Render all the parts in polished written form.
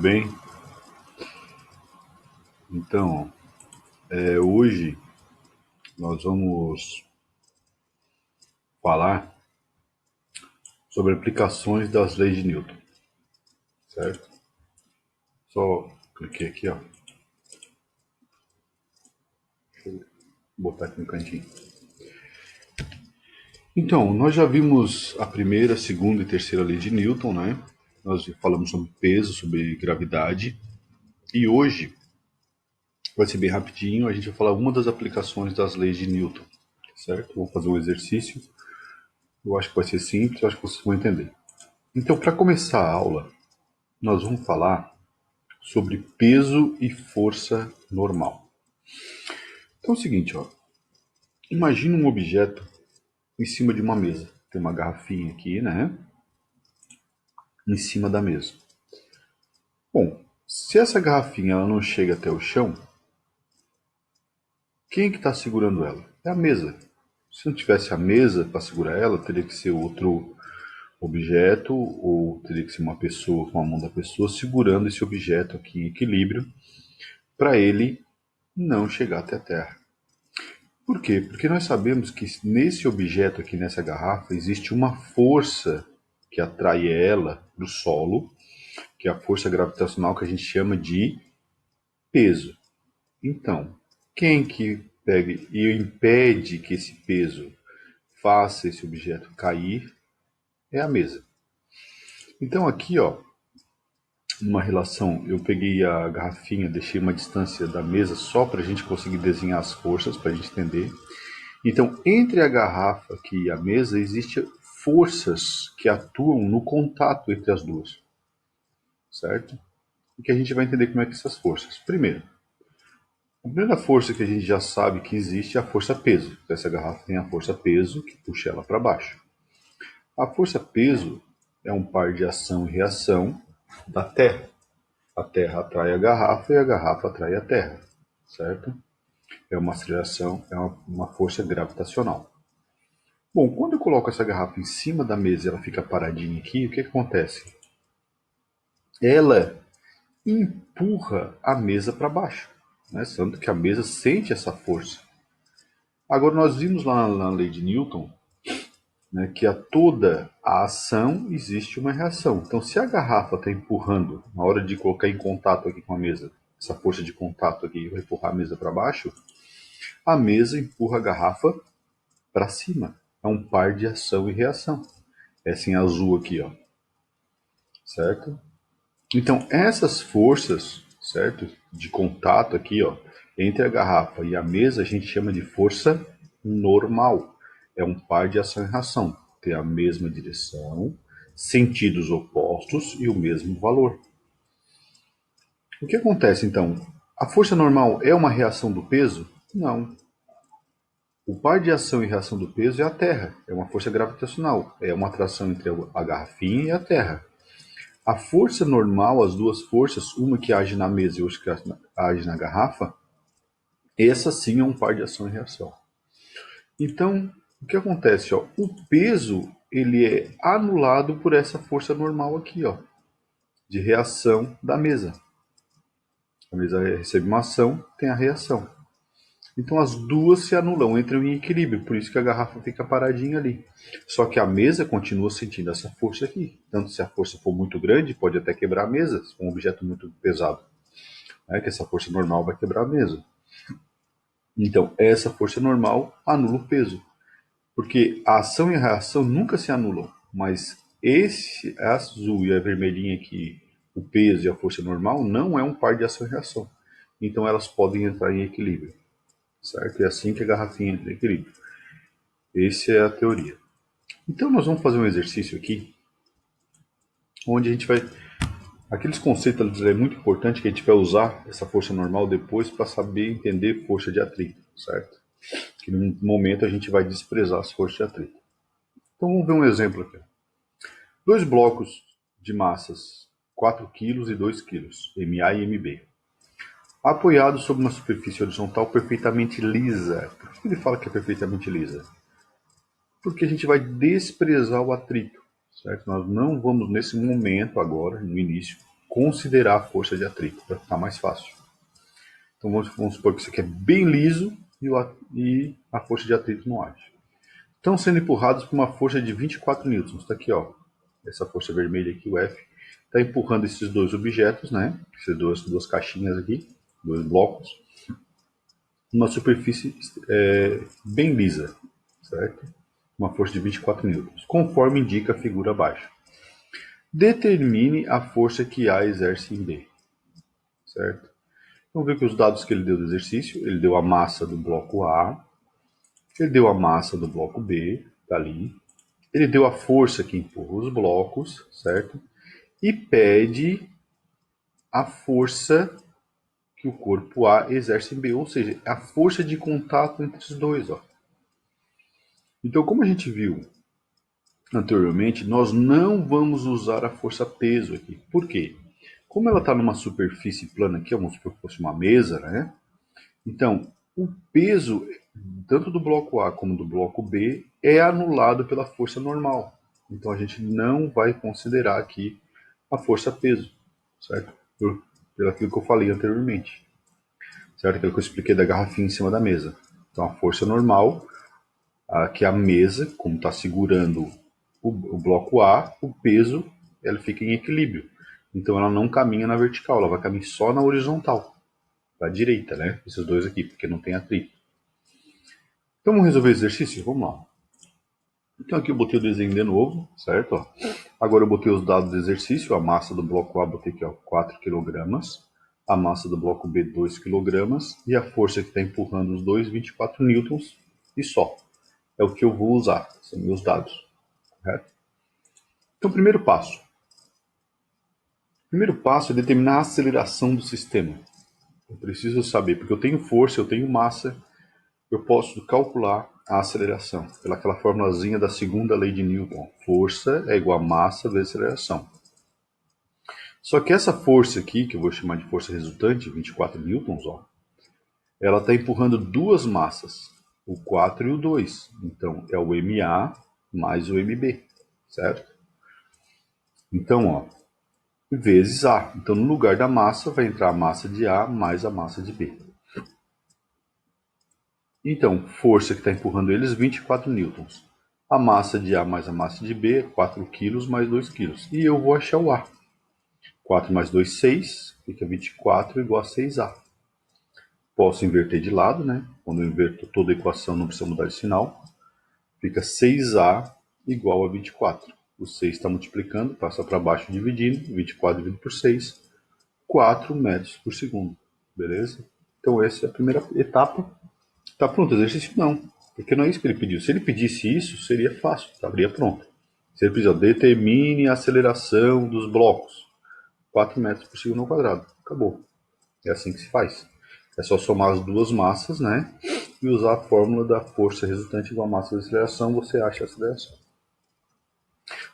Bem, então, hoje nós vamos falar sobre aplicações das leis de Newton, certo? Só cliquei aqui, ó, botar aqui no cantinho. Então, nós já vimos a primeira, segunda e terceira lei de Newton, né? Nós falamos sobre peso, sobre gravidade, e hoje vai ser bem rapidinho, a gente vai falar uma das aplicações das leis de Newton, certo? Vou fazer um exercício, eu acho que vai ser simples, eu acho que vocês vão entender. Então, para começar a aula, nós vamos falar sobre peso e força normal. Então é o seguinte, ó, imagina um objeto em cima de uma mesa. Tem uma garrafinha aqui, né? Em cima da mesa. Bom, se essa garrafinha ela não chega até o chão, quem que está segurando ela? É a mesa. Se não tivesse a mesa para segurar ela, teria que ser outro objeto ou teria que ser uma pessoa com a mão da pessoa segurando esse objeto aqui em equilíbrio para ele não chegar até a terra. Por quê? Porque nós sabemos que nesse objeto aqui, nessa garrafa, existe uma força que atrai ela do solo, que é a força gravitacional que a gente chama de peso. Então, quem que pega e impede que esse peso faça esse objeto cair é a mesa. Então aqui, ó, numa relação, eu peguei a garrafinha, deixei uma distância da mesa só para a gente conseguir desenhar as forças, para a gente entender. Então, entre a garrafa aqui e a mesa, existem forças que atuam no contato entre as duas, certo? E que a gente vai entender como é que essas forças. Primeiro, a primeira força que a gente já sabe que existe é a força peso. Essa garrafa tem a força peso que puxa ela para baixo. A força peso é um par de ação e reação da Terra. A Terra atrai a garrafa e a garrafa atrai a Terra, certo? É uma aceleração, é uma força gravitacional. Bom, quando eu coloco essa garrafa em cima da mesa e ela fica paradinha aqui, o que acontece? Ela empurra a mesa para baixo, né? Tanto que a mesa sente essa força. Agora, nós vimos lá na lei de Newton, né, que a toda a ação existe uma reação. Então, se a garrafa está empurrando, na hora de colocar em contato aqui com a mesa, essa força de contato aqui vai empurrar a mesa para baixo, a mesa empurra a garrafa para cima. É um par de ação e reação. Essa em azul aqui, ó, certo? Então, essas forças, certo, de contato aqui, ó, entre a garrafa e a mesa, a gente chama de força normal. É um par de ação e reação. Tem a mesma direção, sentidos opostos e o mesmo valor. O que acontece então? A força normal é uma reação do peso? Não. O par de ação e reação do peso é a Terra. É uma força gravitacional. É uma atração entre a garrafinha e a Terra. A força normal, as duas forças, uma que age na mesa e outra que age na garrafa, essa sim é um par de ação e reação. Então, o que acontece? Ó? O peso ele é anulado por essa força normal aqui, ó, de reação da mesa. A mesa recebe uma ação, tem a reação. Então as duas se anulam, entram em equilíbrio, por isso que a garrafa fica paradinha ali. Só que a mesa continua sentindo essa força aqui. Tanto se a força for muito grande, pode até quebrar a mesa, se for um objeto muito pesado. Que essa força normal vai quebrar a mesa. Então, essa força normal anula o peso. Porque a ação e a reação nunca se anulam, mas esse azul e a vermelhinha aqui, o peso e a força normal, não é um par de ação e reação. Então elas podem entrar em equilíbrio, certo? É assim que a garrafinha entra em equilíbrio. Essa é a teoria. Então nós vamos fazer um exercício aqui, onde a gente vai. Aqueles conceitos é muito importante que a gente vai usar essa força normal depois para saber entender força de atrito, certo? Que no momento a gente vai desprezar as forças de atrito. Então vamos ver um exemplo aqui. Dois blocos de massas, 4 kg e 2 kg, MA e MB, apoiados sobre uma superfície horizontal perfeitamente lisa. Por que ele fala que é perfeitamente lisa? Porque a gente vai desprezar o atrito, certo? Nós não vamos nesse momento agora, no início, considerar a força de atrito, para ficar mais fácil. Então vamos supor que isso aqui é bem liso e a força de atrito não age. Estão sendo empurrados por uma força de 24 newtons. Está aqui, ó, essa força vermelha aqui, o F, está empurrando esses dois objetos, né? Essas duas caixinhas aqui, dois blocos, numa superfície bem lisa, certo? Uma força de 24 newtons, conforme indica a figura abaixo. Determine a força que A exerce em B, certo? Vamos ver que os dados que ele deu do exercício, ele deu a massa do bloco A, ele deu a massa do bloco B, tá ali, ele deu a força que empurra os blocos, certo? E pede a força que o corpo A exerce em B, ou seja, a força de contato entre os dois, ó. Então, como a gente viu anteriormente, nós não vamos usar a força peso aqui. Por quê? Como ela está numa superfície plana aqui, vamos supor que fosse uma mesa, né? Então, o peso, tanto do bloco A como do bloco B, é anulado pela força normal. Então, a gente não vai considerar aqui a força peso, certo? Pelo aquilo que eu falei anteriormente, certo? Aquilo que eu expliquei da garrafinha em cima da mesa. Então, a força normal, que a mesa, como está segurando o bloco A, o peso, ela fica em equilíbrio. Então, ela não caminha na vertical, ela vai caminhar só na horizontal, para a direita, né? Esses dois aqui, porque não tem atrito. Então, vamos resolver o exercício? Vamos lá. Então, aqui eu botei o desenho de novo, certo? Ó. Agora eu botei os dados do exercício. A massa do bloco A, botei aqui, ó, 4 kg. A massa do bloco B, 2 kg. E a força que está empurrando os dois, 24 newtons. E só. É o que eu vou usar. São meus dados. Correto? Então, primeiro passo. O primeiro passo é determinar a aceleração do sistema. Eu preciso saber, porque eu tenho força, eu tenho massa, eu posso calcular a aceleração, pelaquela formulazinha da segunda lei de Newton. Força é igual a massa vezes aceleração. Só que essa força aqui, que eu vou chamar de força resultante, 24 newtons, ó, ela está empurrando duas massas, o 4 e o 2. Então, é o MA mais o MB, certo? Então, ó, vezes A. Então, no lugar da massa, vai entrar a massa de A mais a massa de B. Então, força que está empurrando eles, 24 newtons. A massa de A mais a massa de B é 4 kg mais 2 kg. E eu vou achar o A. 4 mais 2, 6. Fica 24 igual a 6A. Posso inverter de lado, né? Quando eu inverto toda a equação, não precisa mudar de sinal. Fica 6A igual a 24. O 6 está multiplicando, passa para baixo dividindo. 24 dividido por 6. 4 metros por segundo. Beleza? Então essa é a primeira etapa. Tá pronto o exercício? Não. Porque não é isso que ele pediu. Se ele pedisse isso, seria fácil. Estaria pronto. Se ele pedisse, determine a aceleração dos blocos. 4 metros por segundo ao quadrado. Acabou. É assim que se faz. É só somar as duas massas, né? E usar a fórmula da força resultante igual a massa da aceleração, você acha a aceleração.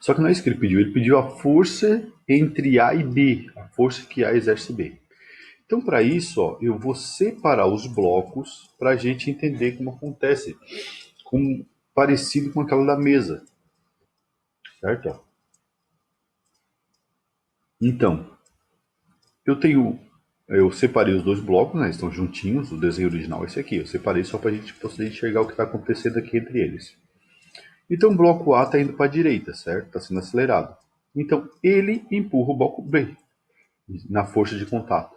Só que não é isso que ele pediu. Ele pediu a força entre A e B. A força que A exerce B. Então, para isso, ó, eu vou separar os blocos para a gente entender como acontece, parecido com aquela da mesa, certo? Então, eu separei os dois blocos, né? Estão juntinhos. O desenho original é esse aqui. Eu separei só para a gente poder enxergar o que está acontecendo aqui entre eles. Então, o bloco A está indo para a direita, certo? Está sendo acelerado. Então, ele empurra o bloco B na força de contato.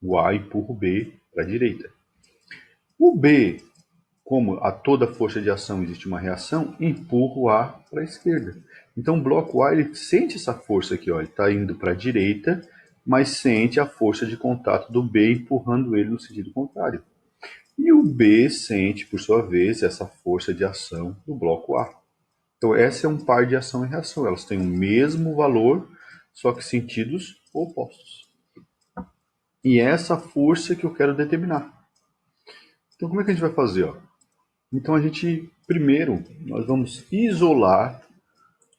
O A empurra o B para a direita. O B, como a toda força de ação existe uma reação, empurra o A para a esquerda. Então o bloco A ele sente essa força aqui, ó, ele está indo para a direita, mas sente a força de contato do B empurrando ele no sentido contrário. E o B sente, por sua vez, essa força de ação do bloco A. Então essa é um par de ação e reação, elas têm o mesmo valor, só que sentidos opostos. E é essa força que eu quero determinar. Então como é que a gente vai fazer? Ó? Então a gente, primeiro, nós vamos isolar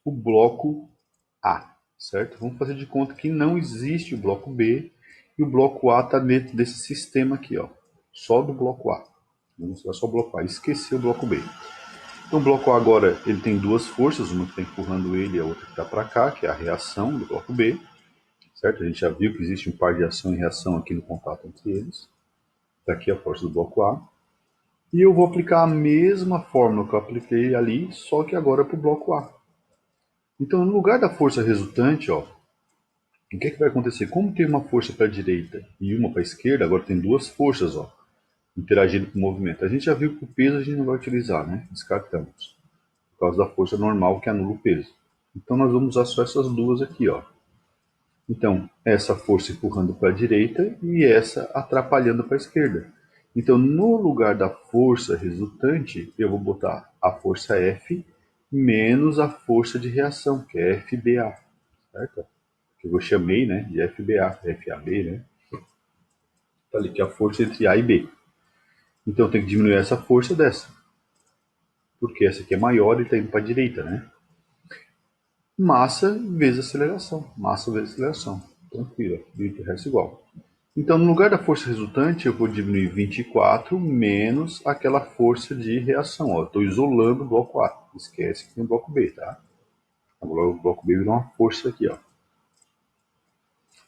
o bloco A, certo? Vamos fazer de conta que não existe o bloco B e o bloco A está dentro desse sistema aqui, ó, só do bloco A. Vamos usar só o bloco A, esquecer o bloco B. Então o bloco A agora ele tem duas forças, uma que está empurrando ele e a outra que está para cá, que é a reação do bloco B, certo? A gente já viu que existe um par de ação e reação aqui no contato entre eles. Está aqui a força do bloco A. E eu vou aplicar a mesma fórmula que eu apliquei ali, só que agora para o bloco A. Então, no lugar da força resultante, ó, o que vai acontecer? Como tem uma força para a direita e uma para a esquerda, agora tem duas forças, ó, interagindo com o movimento. A gente já viu que o peso a gente não vai utilizar, né? Descartamos. Por causa da força normal que anula o peso. Então nós vamos usar só essas duas aqui, ó. Então, essa força empurrando para a direita e essa atrapalhando para a esquerda. Então, no lugar da força resultante, eu vou botar a força F menos a força de reação, que é FBA, certo? Que eu chamei, né, de FBA, FAB, né? Tá ali que é a força entre A e B. Então, eu tenho que diminuir essa força dessa, porque essa aqui é maior e está indo para a direita, né? Massa vezes aceleração. Massa vezes aceleração. Tranquilo, o resto igual. Então, no lugar da força resultante, eu vou diminuir 24 menos aquela força de reação. Estou isolando o bloco A. Esquece que tem o bloco B, tá? Agora o bloco B virou uma força aqui, ó.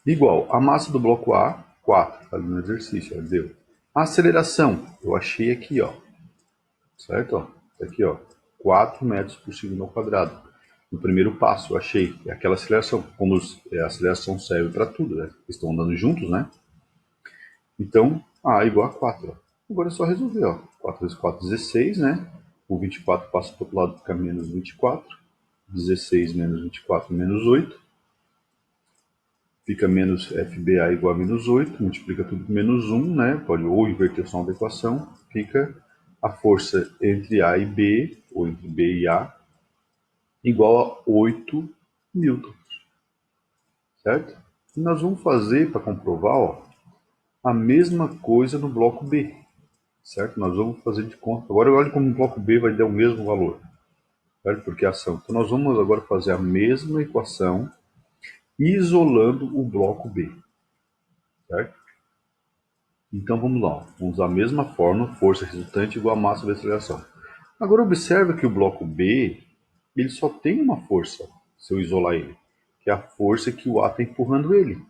Igual, a massa do bloco A, 4, tá ali no exercício, ó, deu. A aceleração, eu achei aqui, ó. Certo? Ó, tá aqui, ó. 4 metros por segundo ao quadrado. No primeiro passo, eu achei aquela aceleração. Como a aceleração serve para tudo, né? Estão andando juntos, né? Então, A igual a 4. Ó. Agora é só resolver. Ó. 4 vezes 4, 16, né? O 24 passa para o outro lado, fica menos 24. 16 menos 24, menos 8. Fica menos FBA igual a menos 8. Multiplica tudo por menos 1, né? Pode ou inverter só uma equação. Fica a força entre A e B, ou entre B e A, igual a 8 newtons. Certo? E nós vamos fazer, para comprovar, ó, a mesma coisa no bloco B. Certo? Nós vamos fazer de conta. Agora olha como o bloco B vai dar o mesmo valor. Certo? Porque é ação. Então nós vamos agora fazer a mesma equação isolando o bloco B. Certo? Então vamos lá. Vamos usar a mesma fórmula, força resultante igual a massa vezes aceleração. Agora observa que o bloco B ele só tem uma força, se eu isolar ele, que é a força que o A está empurrando ele.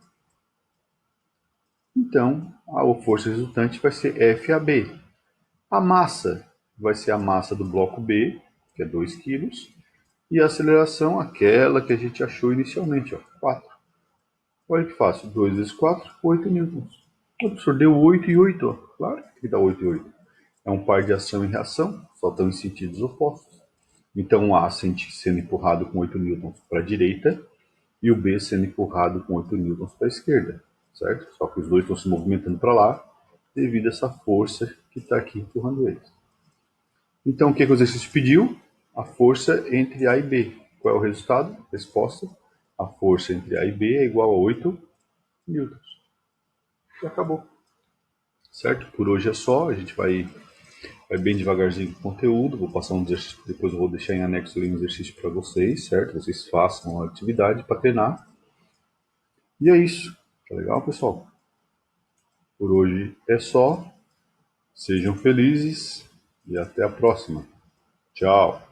Então, a força resultante vai ser FAB. A massa vai ser a massa do bloco B, que é 2 kg, e a aceleração, aquela que a gente achou inicialmente, ó, 4. Olha que fácil, 2 vezes 4, 8 newtons. O professor deu 8 e 8, ó. Claro que dá 8 e 8. É um par de ação e reação, só estão em sentidos opostos. Então, o A sendo empurrado com 8 newtons para a direita e o B sendo empurrado com 8 newtons para a esquerda, certo? Só que os dois estão se movimentando para lá devido a essa força que está aqui empurrando eles. Então, o que o exercício pediu? A força entre A e B. Qual é o resultado? Resposta: a força entre A e B é igual a 8 newtons. E acabou. Certo? Por hoje é só. A gente vai bem devagarzinho com o conteúdo. Vou passar um exercício, depois eu vou deixar em anexo um exercício para vocês, certo? Vocês façam a atividade para treinar. E é isso. Tá legal, pessoal? Por hoje é só. Sejam felizes e até a próxima. Tchau.